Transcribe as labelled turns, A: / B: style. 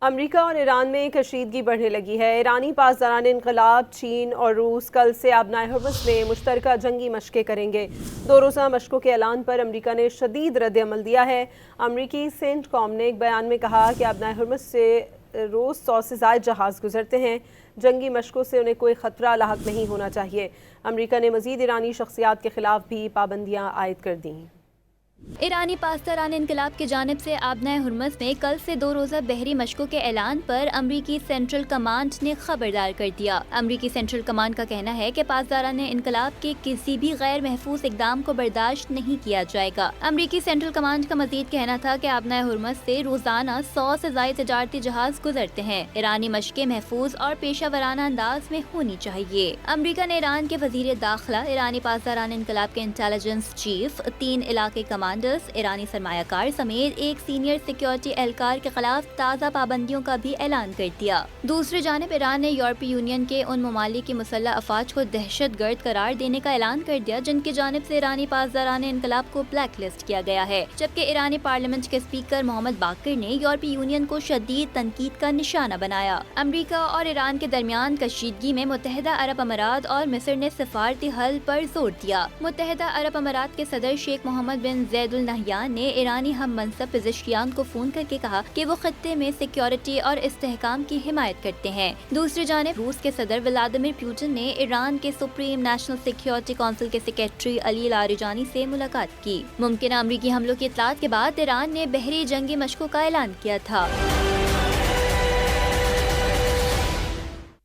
A: امریکہ اور ایران میں کشیدگی بڑھنے لگی ہے۔ ایرانی پاسداران انقلاب چین اور روس کل سے آبنائے ہرمز میں مشترکہ جنگی مشقیں کریں گے۔ 2 روزہ مشقوں کے اعلان پر امریکہ نے شدید رد عمل دیا ہے۔ امریکی سینٹ کام نے ایک بیان میں کہا کہ آبنائے ہرمز سے روز 100 سے زائد جہاز گزرتے ہیں۔ جنگی مشقوں سے انہیں کوئی خطرہ لاحق نہیں ہونا چاہیے۔ امریکہ نے مزید ایرانی شخصیات کے خلاف بھی پابندیاں عائد کر دیں۔
B: ایرانی پاسداران انقلاب کی جانب سے آبنائے ہرمز میں کل سے 2 روزہ بحری مشقوں کے اعلان پر امریکی سینٹرل کمانڈ نے خبردار کر دیا۔ امریکی سینٹرل کمانڈ کا کہنا ہے کہ پاسداران انقلاب کے کسی بھی غیر محفوظ اقدام کو برداشت نہیں کیا جائے گا۔ امریکی سینٹرل کمانڈ کا مزید کہنا تھا کہ آبنائے ہرمز سے روزانہ 100 سے زائد تجارتی جہاز گزرتے ہیں۔ ایرانی مشقیں محفوظ اور پیشہ ورانہ انداز میں ہونی چاہیے۔ امریکہ نے ایران کے وزیر داخلہ، ایرانی پاسداران انقلاب کے انٹیلیجنس چیف، 3 علاقے کمانڈرز، ایرانی سرمایہ کار سمیت ایک سینئر سیکیورٹی اہلکار کے خلاف تازہ پابندیوں کا بھی اعلان کر دیا۔ دوسری جانب ایران نے یورپی یونین کے ان ممالک کی مسلح افواج کو دہشت گرد قرار دینے کا اعلان کر دیا جن کی جانب سے ایرانی پاسداران انقلاب کو بلیک لسٹ کیا گیا ہے، جبکہ ایرانی پارلیمنٹ کے اسپیکر محمد باقر نے یورپی یونین کو شدید تنقید کا نشانہ بنایا۔ امریکہ اور ایران کے درمیان کشیدگی میں متحدہ عرب امارات اور مصر نے سفارتی حل پر زور دیا۔ متحدہ عرب امارات کے صدر شیخ محمد بن زید ال نہیان نے ایرانی ہم منصب پزشکیان کو فون کر کے کہا کہ وہ خطے میں سیکیورٹی اور استحکام کی حمایت کرتے ہیں۔ دوسری جانب روس کے صدر ولادیمیر پوٹن نے ایران کے سپریم نیشنل سیکیورٹی کونسل کے سیکریٹری علی لاریجانی سے ملاقات کی۔ ممکنہ امریکی حملوں کی اطلاعات کے بعد ایران نے بحری جنگی مشقوں کا اعلان کیا تھا۔